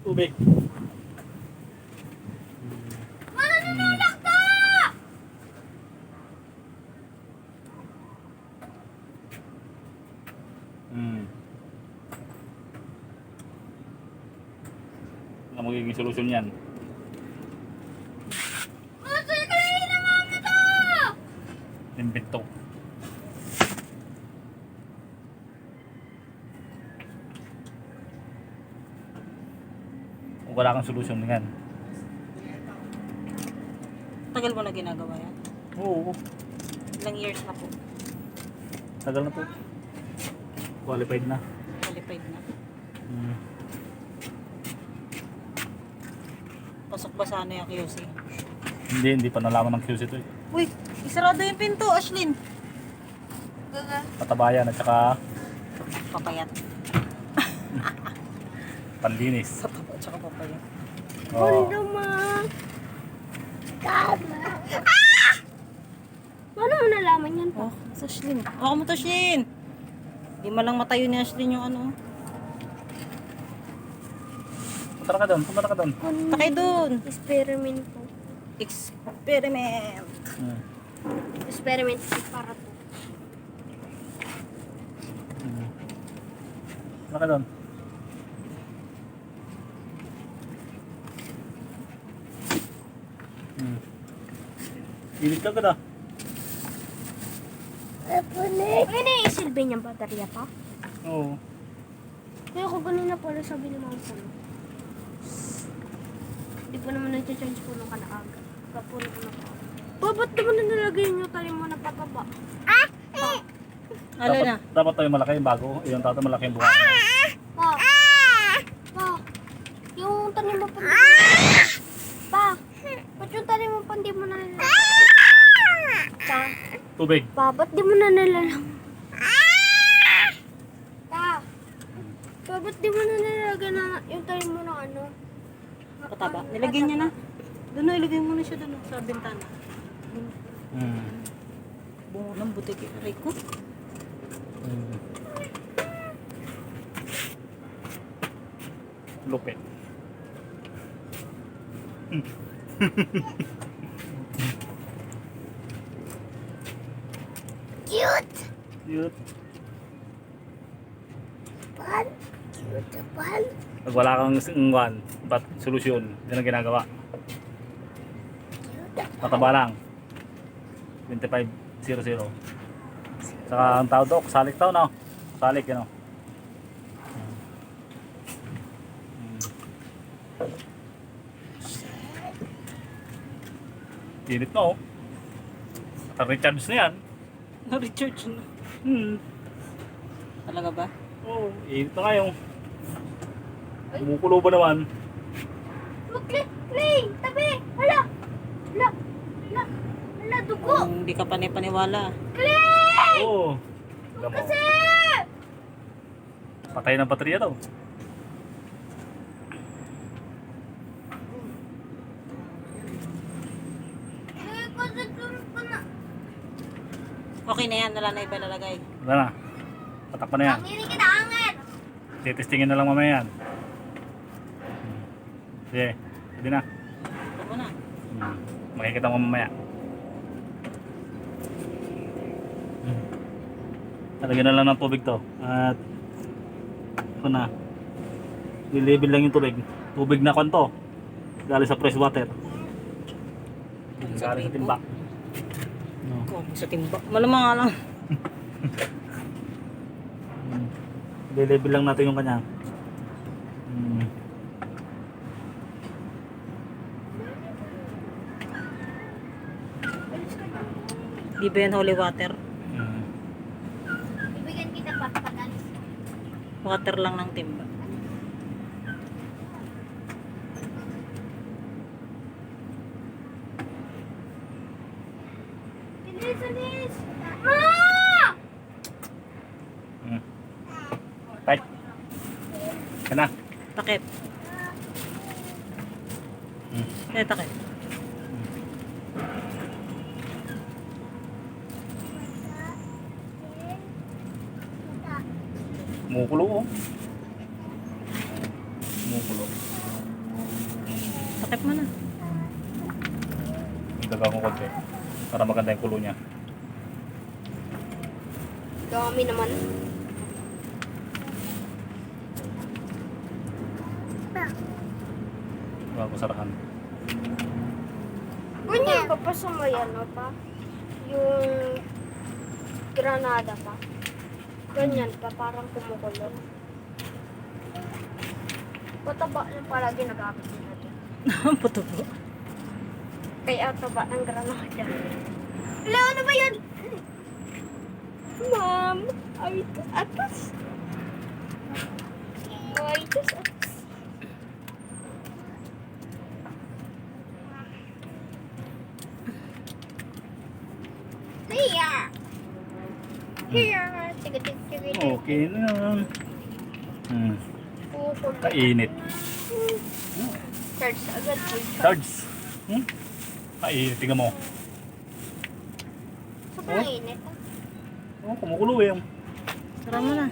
Tubig. Manunulak ka! Ano magiging solusyon yan? Masakay naman ito! Invento. Kung wala kang solusyon yan. Tagal mo na ginagawa yan? Oo. Ilang years na po? Tagal na to. Qualified na. Qualified na. Hmm. Pasok ba sana yung QC? Hindi pa nalaman ng QC ito eh. Uy, isarado yung pinto, Ashlyn. Patabayan at saka Papayat. panlinis. Pataba, tsaka papayat. Oo. Ma. Tama. Ah! Paano mo nalaman yan pa? Oh, sa Ashlyn. Ako mo to, Ashlyn. Di man lang matayo ni Ashlyn yung ano. Punta ka doon. Takay dun. Experiment po. Experiment. Hmm. Experiment para to. Punta ka doon. Init ka na. Ano na yung silbi niyang baterya pa? Oo. Kaya ko ganun na pala sabi ni Mama Puno. Hindi pa naman nag-charge puno ka na agad. Kapuno ko na pa. Ba't naman na nilagay niyo tayo mo na pataba? Ah! Ano na? Dapat tayo malaki yung bago. Yung tata malaki yung buwan. Pa! Pa! Yung tanim mo pa. Pa! Ba't yung tanim mo pa hindi mo na nilalagay? Pa! Tubig. Pa! Ba't di mo na nilalagay? Pa! Pa! Ba't di mo na nilalagay na yung tanim mo na ano? Pataba. Nilagyan niya na. Doon na, ilagay mo na siya doon sa bintana. Bungo ng butik. Aray ko. Lupit. Cute! Cute. Pan! Cute pan! Pag wala kang ngwan, ba't solusyon? Yan ang ginagawa. Pataba lang. 2500. Saka ang tao to, salik tao no? Salik yun no? Init na oh. Recharge na yan. Na-recharge na. Talaga ba? Oo, init na ngayon. Kumukulo ba naman? Clay! Tabi! Hala! Hala! Hala! Hala! Dugo! Kung hindi ka panipaniwala. Clay! Oo. Alam mo, Kasi! patay ng baterya daw. Kasi tulog ko na. Okay na yan, wala na iba lalagay. Wala na. Patakpan na yan. Ang hindi kita angin! Titestingin na lang mamaya yan. Sige, pwede na. Ito mo na. Makikita mo mamaya. Talagyan na lang ng tubig to. At ito na. I-level lang yung tubig. Tubig na kanto. Galing sa fresh water. Galing sa timbak. No. Oh, sa timba. Malamang nga lang. I-level lang natin yung kanya. Di ba yan holy water? Bibigyan kita pa pag-alis. Water lang ng timba. Bilis! Ma! Right. Kana. Takip. Takip. Kumukulo oh. Kumukulo. Takip mo na. Daga ko konti. Para maganda yung kulo niya. Dami naman. Bago sarahan. Ganyan pa pa sa may ano pa. Yung granada pa. Ganyan pa, parang kumukulong. Pataba na pala ginagamit nila dyan. Ang puto po. Kaya taba ng granada. Hello, ano ba yun? Ma'am, ay atas. Ay, atas. Here. Here. Sige, sige, sige. Okay na yan. Kukulong. Kainit. Charge agad. Charge. Kainit. Tingnan mo. Sobrang init. Oh, kumukulo eh. Tara mo na.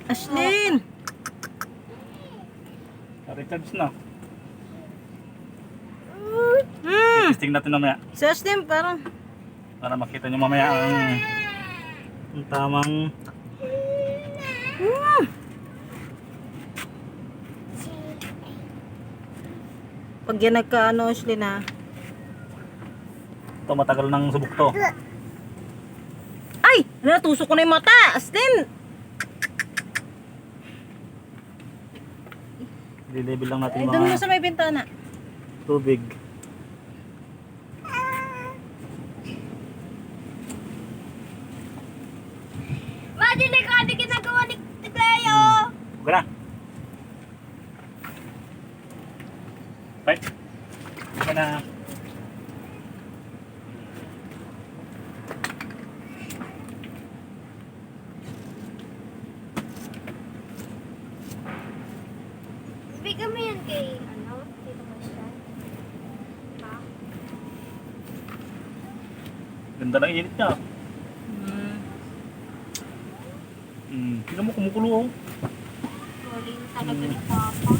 Ashlyn! Recharge na. Hmm! Testing natin mamaya. Si Ashlyn parang... Para makita nyo mamaya ang tamang... Pag yan nagka-ano, Ashlyn ha. Ito matagal ng subok to. Ay! Natusok ko na yung mata! Ashlyn! Di-level lang natin Ay, yung doon mo mga sa may bintana. tubig. Madilig ka, di ginagawa ni Cleo. Okay na. Right. Okay na. Bigyan mo yan kay, ano, dito ba siya? Ha? Ganda ng init niya. Tingnan mo kumukulo oh. Galing talaga ni Papa.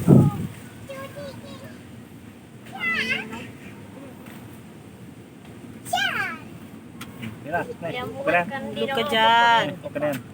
Yan na. Nice. Yan, Okay na. bukas ka, hindi Tulog ka naman dyan. Okay na yan.